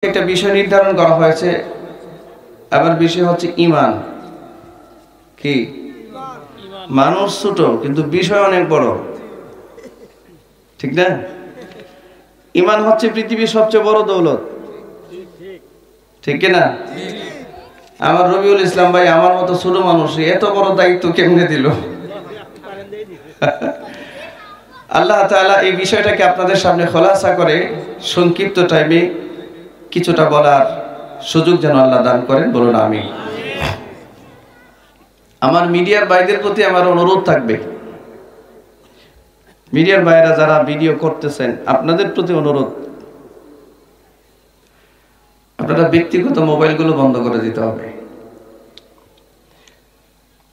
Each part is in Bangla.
একটা বিষয় নির্ধারণ করা হয়েছে, আবার বিষয় হচ্ছে ঈমান। কি মানুষ ছোট কিন্তু বিষয় অনেক বড়, ঠিক না? ঈমান হচ্ছে পৃথিবীর সবচেয়ে বড় দৌলত, ঠিক না? আমার রবিউল ইসলাম ভাই আমার মতো ছোট মানুষ এত বড় দায়িত্ব কেমনে দিল? আল্লাহ তাআলা এই বিষয়টাকে আপনাদের সামনে খোলাসা করে সংক্ষিপ্ত টাইমে কিছুটা বলার সুযোগ যেন আল্লাহ দান করেন, বলুন আমিন। আমার মিডিয়ার ভাইদের প্রতি আমার অনুরোধ থাকবে, মিডিয়ার ভাইরা যারা ভিডিও করতেছেন আপনাদের প্রতি অনুরোধ, আপনারা ব্যক্তিগত মোবাইলগুলো বন্ধ করে দিতে হবে।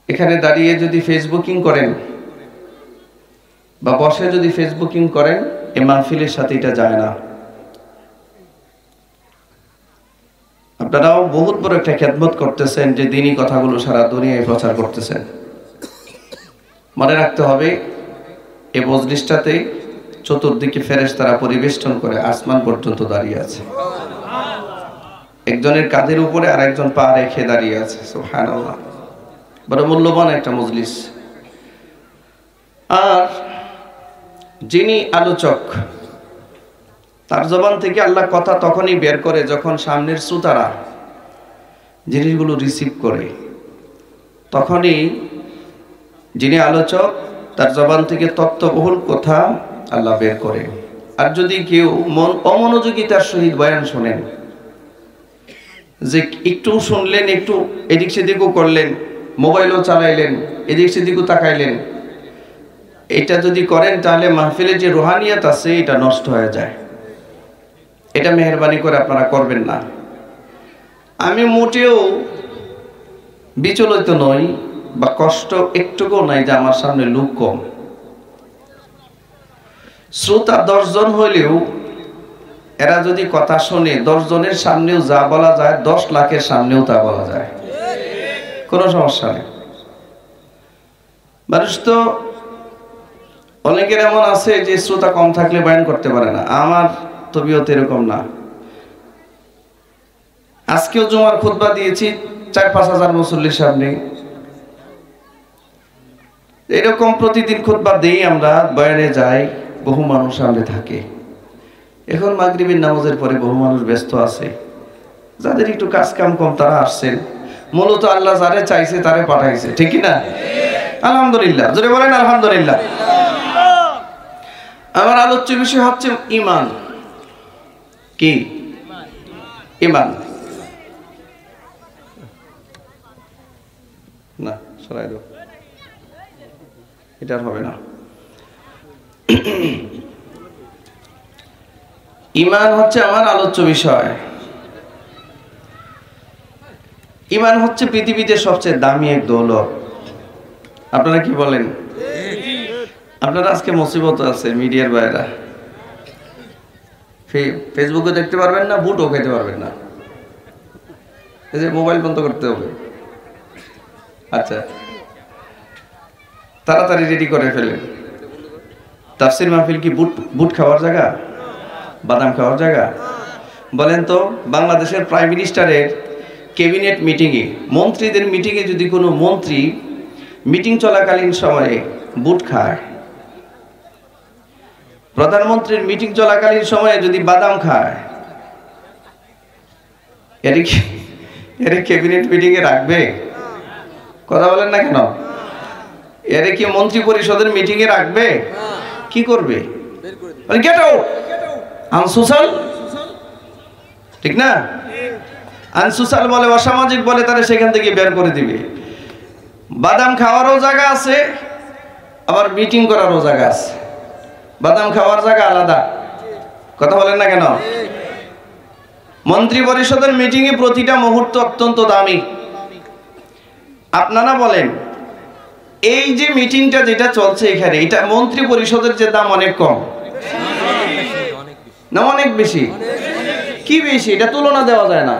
এখানে দাঁড়িয়ে যদি ফেসবুকিং করেন বা বসে যদি ফেসবুকিং করেন, এই মাহফিলের সাথে এটা যায় না। আপনারাও বহুত বড় একটা খেদমত করতেছেন যে দিনই কথাগুলো সারা দুনিয়ায় প্রচার করতেছেন। মনে রাখতে হবে এই মজলিসটাতে চতুর্দিকে ফেরেশতারা পরিবেষ্টন করে আসমান পর্যন্ত দাঁড়িয়ে আছে, একজনের কাঁধের উপরে আর একজন পা রেখে দাঁড়িয়ে আছে। সুবহানাল্লাহ, বড় মূল্যবান একটা মজলিস। আর যিনি আলোচক, তার জবান থেকে আল্লাহ কথা তখনই বের করে যখন সামনের শ্রোতারা জিনিসগুলো রিসিভ করে, তখনই যিনি আলোচক তার জবান থেকে তত্ত্ববহুল কথা আল্লাহ বের করে। আর যদি কেউ অমনোযোগিতার সহিত বয়ান শোনেন, যে একটু শুনলেন, একটু এদিক সেদিকও করলেন, মোবাইলও চালাইলেন, এদিক সেদিকও তাকাইলেন, এটা যদি করেন তাহলে মাহফিলের যে রুহানিয়াত আছে এটা নষ্ট হয়ে যায়। এটা মেহেরবানি করে আপনারা করবেন না। আমি মোটেও বিচলিত নই বা কষ্ট একটুকুও নাই যে আমার সামনে লোক কম। শ্রোতা 10 জন হইলেও এরা যদি কথা শোনে, 10 জনের সামনেও যা বলা যায় 10 লাখের সামনেও তা বলা যায়, কোনো সমস্যা নেই। মানুষ তো অনেকের এমন আছে যে শ্রোতা কম থাকলে বয়ান করতে পারে না। আমার তবিয়ত এরকম না। আজকেও জুমার খুতবা দিয়েছি 4-5 হাজার মুসল্লির সামনে। এরকম প্রতিদিন খুতবা দেই আমরা, বয়ানে যাই, বহু মানুষ সামনে থাকে। এখন মাগরিবের নামাজের পরে বহু মানুষ ব্যস্ত আছে, যাদের একটু কাজ কাম কম তারা আসছেন। মূলত আল্লাহ যারে চাইছে তারে পাঠাইছে, ঠিক না? আলহামদুলিল্লাহ, জোরে বলেন আলহামদুলিল্লাহ। আমার আলোচ্য বিষয় হচ্ছে ঈমান। কি ঈমান? না সরাই দাও, এটা হবে না। ঈমান হচ্ছে আমার আলোচ্য বিষয়। ঈমান হচ্ছে পৃথিবীতে সবচেয়ে দামি এক দৌলত। আপনারা কি বলেন? আপনারা আজকে মুসিবত আছে মিডিয়ার বাইরা, ফেসবুকে দেখতে পারবেন না, বুটও খেতে পারবেন না। এই যে মোবাইল বন্ধ করতে হবে। আচ্ছা, তাড়াতাড়ি রেডি করে ফেলেন। তাফসির মাহফিল কি বুট খাওয়ার জায়গা, বাদাম খাওয়ার জায়গা? বলেন তো, বাংলাদেশের প্রাইম মিনিস্টারের ক্যাবিনেট মিটিংয়ে, মন্ত্রীদের মিটিংয়ে যদি কোনো মন্ত্রী মিটিং চলাকালীন সময়ে বুট খায়, প্রধানমন্ত্রীর মিটিং চলাকালীন সময়ে যদি বাদাম খায়, এর ক্যাবিনেট মিটিংয়ে রাখবে? কথা বলেন না কেন? এর কি মন্ত্রী পরিষদের মিটিংয়ে রাখবে? কি করবে? গেট আউট, আনসোশাল, ঠিক না? আনসোশাল বলে, অসামাজিক বলে, তারা সেখান থেকে বের করে দিবে। বাদাম খাওয়ারও জায়গা আছে, আবার মিটিং করারও জায়গা আছে। বাদাম খাওয়ার জায়গা আলাদা, কথা বলেন না কেন? মন্ত্রী পরিষদের মিটিংয়ে প্রতিটা মুহূর্ত অত্যন্ত দামি। আপনারা বলেন, এই যে মিটিংটা যেটা চলছে এখানে, এটা মন্ত্রী পরিষদের যে দাম অনেক কম না অনেক বেশি? কি বেশি? এটা তুলনা দেওয়া যায় না।